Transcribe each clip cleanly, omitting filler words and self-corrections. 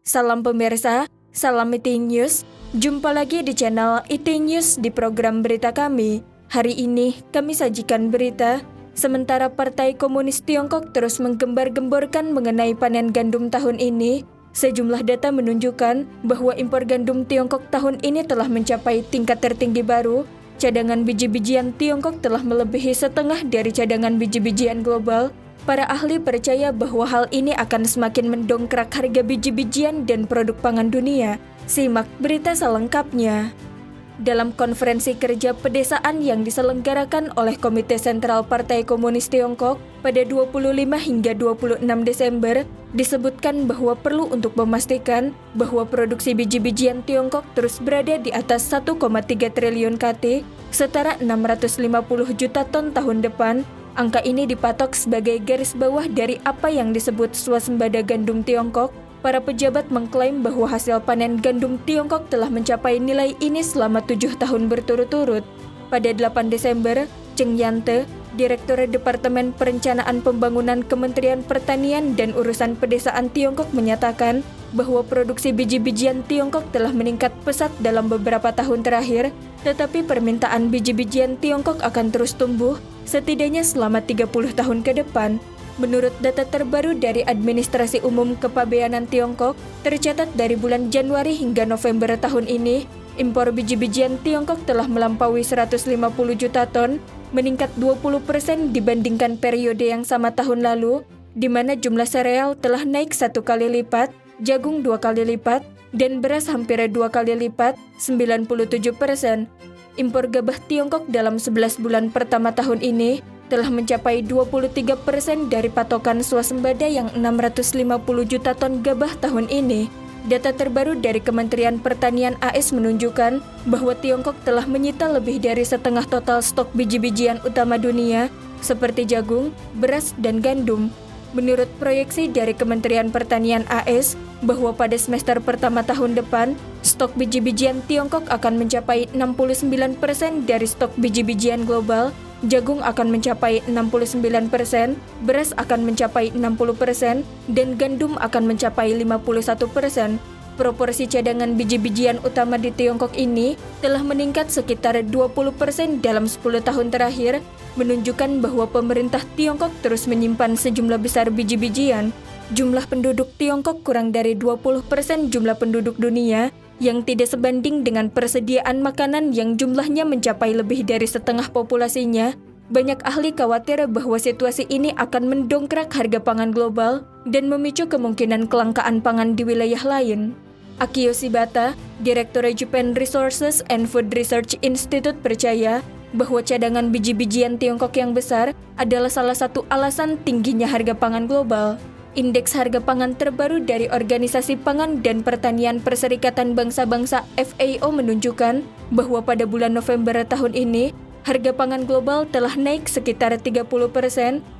Salam pemirsa, salam IT News. Jumpa lagi di channel IT News di program berita kami. Hari ini kami sajikan berita, sementara Partai Komunis Tiongkok terus menggembar-gemborkan mengenai panen gandum tahun ini. Sejumlah data menunjukkan bahwa impor gandum Tiongkok tahun ini telah mencapai tingkat tertinggi baru. Cadangan biji-bijian Tiongkok telah melebihi setengah dari cadangan biji-bijian global. Para ahli percaya bahwa hal ini akan semakin mendongkrak harga biji-bijian dan produk pangan dunia. Simak berita selengkapnya. Dalam konferensi kerja pedesaan yang diselenggarakan oleh Komite Sentral Partai Komunis Tiongkok pada 25 hingga 26 Desember, disebutkan bahwa perlu untuk memastikan bahwa produksi biji-bijian Tiongkok terus berada di atas 1,3 triliun KT, setara 650 juta ton tahun depan. Angka ini dipatok sebagai garis bawah dari apa yang disebut swasembada gandum Tiongkok. Para pejabat mengklaim bahwa hasil panen gandum Tiongkok telah mencapai nilai ini selama 7 tahun berturut-turut. Pada 8 Desember, Cheng Yante, Direktur Departemen Perencanaan Pembangunan Kementerian Pertanian dan Urusan Pedesaan Tiongkok menyatakan bahwa produksi biji-bijian Tiongkok telah meningkat pesat dalam beberapa tahun terakhir, tetapi permintaan biji-bijian Tiongkok akan terus tumbuh setidaknya selama 30 tahun ke depan. Menurut data terbaru dari Administrasi Umum Kepabeanan Tiongkok, tercatat dari bulan Januari hingga November tahun ini, impor biji-bijian Tiongkok telah melampaui 150 juta ton, meningkat 20% dibandingkan periode yang sama tahun lalu, di mana jumlah sereal telah naik 1 kali lipat, jagung 2 kali lipat, dan beras hampir 2 kali lipat, 97%. Impor gabah Tiongkok dalam 11 bulan pertama tahun ini telah mencapai 23% dari patokan swasembada yang 650 juta ton gabah tahun ini. Data terbaru dari Kementerian Pertanian AS menunjukkan bahwa Tiongkok telah menyita lebih dari setengah total stok biji-bijian utama dunia, seperti jagung, beras, dan gandum. Menurut proyeksi dari Kementerian Pertanian AS, bahwa pada semester pertama tahun depan, stok biji-bijian Tiongkok akan mencapai 69% dari stok biji-bijian global, jagung akan mencapai 69%, beras akan mencapai 60%, dan gandum akan mencapai 51%. Proporsi cadangan biji-bijian utama di Tiongkok ini telah meningkat sekitar 20% dalam 10 tahun terakhir, menunjukkan bahwa pemerintah Tiongkok terus menyimpan sejumlah besar biji-bijian. Jumlah penduduk Tiongkok kurang dari 20% jumlah penduduk dunia, yang tidak sebanding dengan persediaan makanan yang jumlahnya mencapai lebih dari setengah populasinya. Banyak ahli khawatir bahwa situasi ini akan mendongkrak harga pangan global dan memicu kemungkinan kelangkaan pangan di wilayah lain. Akio Shibata, Direktur Japan Resources and Food Research Institute percaya bahwa cadangan biji-bijian Tiongkok yang besar adalah salah satu alasan tingginya harga pangan global. Indeks harga pangan terbaru dari Organisasi Pangan dan Pertanian Perserikatan Bangsa-Bangsa FAO menunjukkan bahwa pada bulan November tahun ini, harga pangan global telah naik sekitar 30%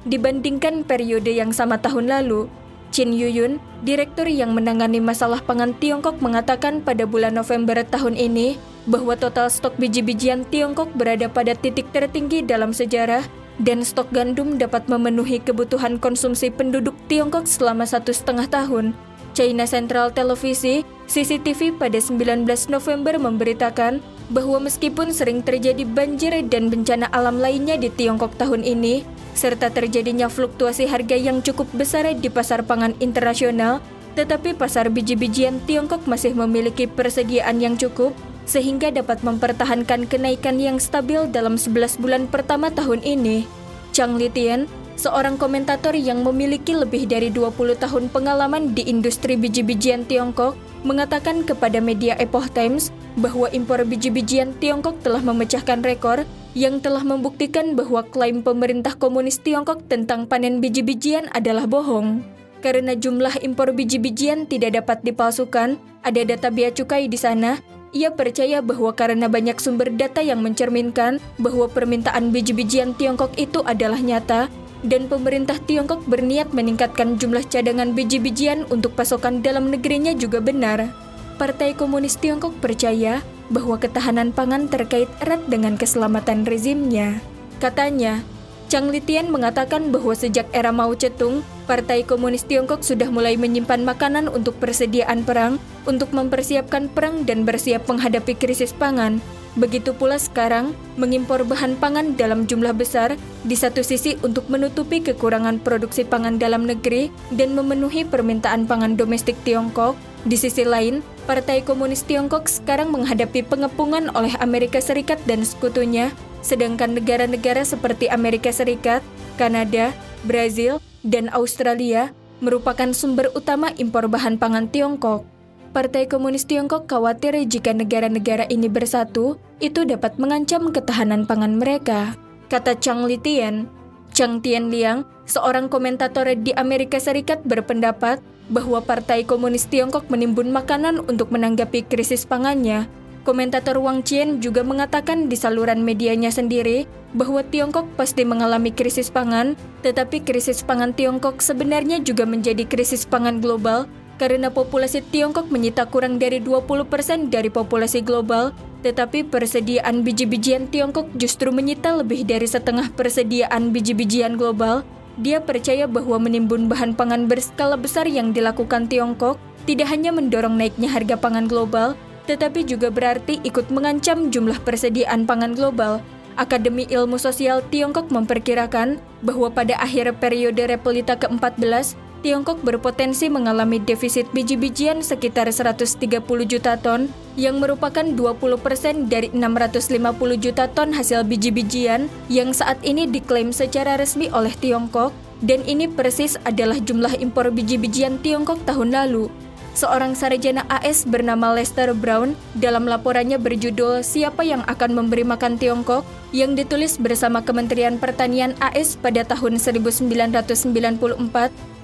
dibandingkan periode yang sama tahun lalu. Chin Yuyun, Direktur yang menangani masalah pangan Tiongkok mengatakan pada bulan November tahun ini bahwa total stok biji-bijian Tiongkok berada pada titik tertinggi dalam sejarah, dan stok gandum dapat memenuhi kebutuhan konsumsi penduduk Tiongkok selama 1,5 tahun. China Central Televisi, CCTV pada 19 November memberitakan bahwa meskipun sering terjadi banjir dan bencana alam lainnya di Tiongkok tahun ini, serta terjadinya fluktuasi harga yang cukup besar di pasar pangan internasional, tetapi pasar biji-bijian Tiongkok masih memiliki persediaan yang cukup, sehingga dapat mempertahankan kenaikan yang stabil dalam 11 bulan pertama tahun ini. Chang Litian, seorang komentator yang memiliki lebih dari 20 tahun pengalaman di industri biji-bijian Tiongkok, mengatakan kepada media Epoch Times bahwa impor biji-bijian Tiongkok telah memecahkan rekor yang telah membuktikan bahwa klaim pemerintah komunis Tiongkok tentang panen biji-bijian adalah bohong. Karena jumlah impor biji-bijian tidak dapat dipalsukan, ada data bea cukai di sana. Ia percaya bahwa karena banyak sumber data yang mencerminkan bahwa permintaan biji-bijian Tiongkok itu adalah nyata, dan pemerintah Tiongkok berniat meningkatkan jumlah cadangan biji-bijian untuk pasokan dalam negerinya juga benar. Partai Komunis Tiongkok percaya bahwa ketahanan pangan terkait erat dengan keselamatan rezimnya. Katanya, Chang Litian mengatakan bahwa sejak era Mao Zedong, Partai Komunis Tiongkok sudah mulai menyimpan makanan untuk persediaan perang, untuk mempersiapkan perang dan bersiap menghadapi krisis pangan. Begitu pula sekarang, mengimpor bahan pangan dalam jumlah besar, di satu sisi untuk menutupi kekurangan produksi pangan dalam negeri dan memenuhi permintaan pangan domestik Tiongkok. Di sisi lain, Partai Komunis Tiongkok sekarang menghadapi pengepungan oleh Amerika Serikat dan sekutunya, sedangkan negara-negara seperti Amerika Serikat, Kanada, Brazil, dan Australia merupakan sumber utama impor bahan pangan Tiongkok. Partai Komunis Tiongkok khawatir jika negara-negara ini bersatu, itu dapat mengancam ketahanan pangan mereka, kata Chang Litian. Chang Tianliang, seorang komentator di Amerika Serikat berpendapat bahwa Partai Komunis Tiongkok menimbun makanan untuk menanggapi krisis pangannya. Komentator Wang Qian juga mengatakan di saluran medianya sendiri bahwa Tiongkok pasti mengalami krisis pangan, tetapi krisis pangan Tiongkok sebenarnya juga menjadi krisis pangan global karena populasi Tiongkok menyita kurang dari 20% dari populasi global, tetapi persediaan biji-bijian Tiongkok justru menyita lebih dari setengah persediaan biji-bijian global. Dia percaya bahwa menimbun bahan pangan berskala besar yang dilakukan Tiongkok tidak hanya mendorong naiknya harga pangan global, tetapi juga berarti ikut mengancam jumlah persediaan pangan global. Akademi Ilmu Sosial Tiongkok memperkirakan bahwa pada akhir periode Repelita ke-14, Tiongkok berpotensi mengalami defisit biji-bijian sekitar 130 juta ton, yang merupakan 20% dari 650 juta ton hasil biji-bijian yang saat ini diklaim secara resmi oleh Tiongkok, dan ini persis adalah jumlah impor biji-bijian Tiongkok tahun lalu. Seorang sarjana AS bernama Lester Brown dalam laporannya berjudul Siapa yang akan memberi makan Tiongkok yang ditulis bersama Kementerian Pertanian AS pada tahun 1994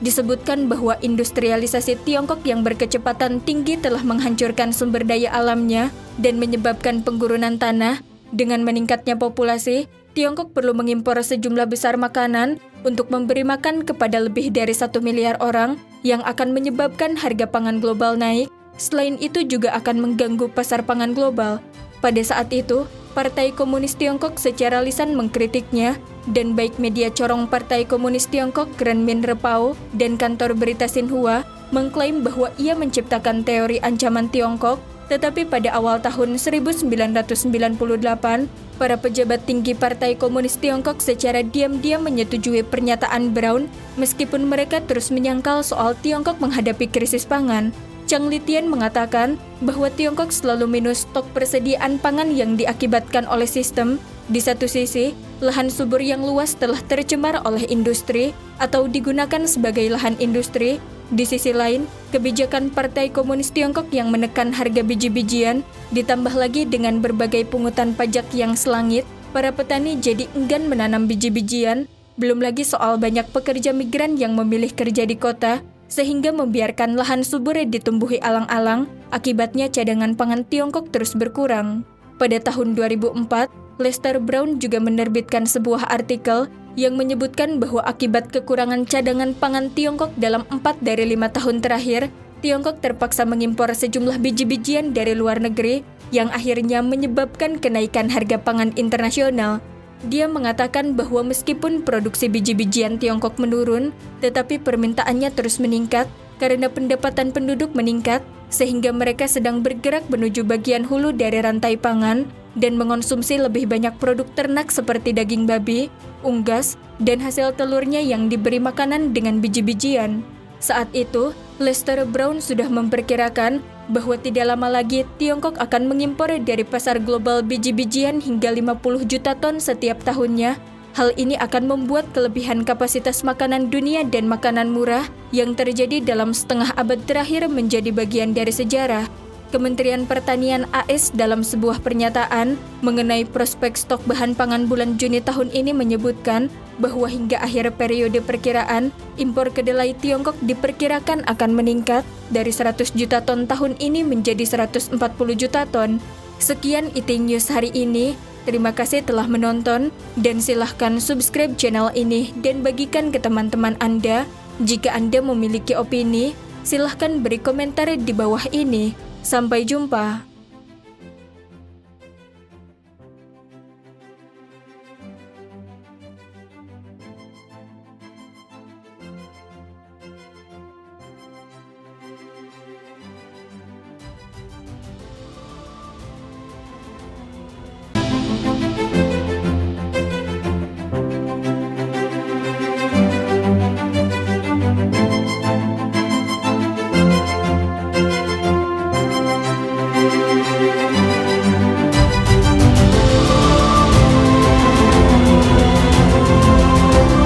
disebutkan bahwa industrialisasi Tiongkok yang berkecepatan tinggi telah menghancurkan sumber daya alamnya dan menyebabkan penggurunan tanah. Dengan meningkatnya populasi, Tiongkok perlu mengimpor sejumlah besar makanan untuk memberi makan kepada lebih dari 1 miliar orang yang akan menyebabkan harga pangan global naik. Selain itu juga akan mengganggu pasar pangan global. Pada saat itu, Partai Komunis Tiongkok secara lisan mengkritiknya, dan baik media corong Partai Komunis Tiongkok Renmin Repao dan kantor berita Xinhua mengklaim bahwa ia menciptakan teori ancaman Tiongkok. Tetapi pada awal tahun 1998, para pejabat tinggi Partai Komunis Tiongkok secara diam-diam menyetujui pernyataan Brown, meskipun mereka terus menyangkal soal Tiongkok menghadapi krisis pangan. Chang Litian mengatakan bahwa Tiongkok selalu minus stok persediaan pangan yang diakibatkan oleh sistem. Di satu sisi, lahan subur yang luas telah tercemar oleh industri atau digunakan sebagai lahan industri. Di sisi lain, kebijakan Partai Komunis Tiongkok yang menekan harga biji-bijian, ditambah lagi dengan berbagai pungutan pajak yang selangit, para petani jadi enggan menanam biji-bijian, belum lagi soal banyak pekerja migran yang memilih kerja di kota, sehingga membiarkan lahan subur ditumbuhi alang-alang, akibatnya cadangan pangan Tiongkok terus berkurang. Pada tahun 2004, Lester Brown juga menerbitkan sebuah artikel yang menyebutkan bahwa akibat kekurangan cadangan pangan Tiongkok dalam 4 dari 5 tahun terakhir, Tiongkok terpaksa mengimpor sejumlah biji-bijian dari luar negeri yang akhirnya menyebabkan kenaikan harga pangan internasional. Dia mengatakan bahwa meskipun produksi biji-bijian Tiongkok menurun, tetapi permintaannya terus meningkat karena pendapatan penduduk meningkat, sehingga mereka sedang bergerak menuju bagian hulu dari rantai pangan dan mengonsumsi lebih banyak produk ternak seperti daging babi, unggas, dan hasil telurnya yang diberi makanan dengan biji-bijian. Saat itu, Lester Brown sudah memperkirakan bahwa tidak lama lagi Tiongkok akan mengimpor dari pasar global biji-bijian hingga 50 juta ton setiap tahunnya. Hal ini akan membuat kelebihan kapasitas makanan dunia dan makanan murah yang terjadi dalam setengah abad terakhir menjadi bagian dari sejarah. Kementerian Pertanian AS dalam sebuah pernyataan mengenai prospek stok bahan pangan bulan Juni tahun ini menyebutkan bahwa hingga akhir periode perkiraan, impor kedelai Tiongkok diperkirakan akan meningkat dari 100 juta ton tahun ini menjadi 140 juta ton. Sekian Eating News hari ini. Terima kasih telah menonton, dan silahkan subscribe channel ini dan bagikan ke teman-teman Anda. Jika Anda memiliki opini, silahkan beri komentar di bawah ini. Sampai jumpa.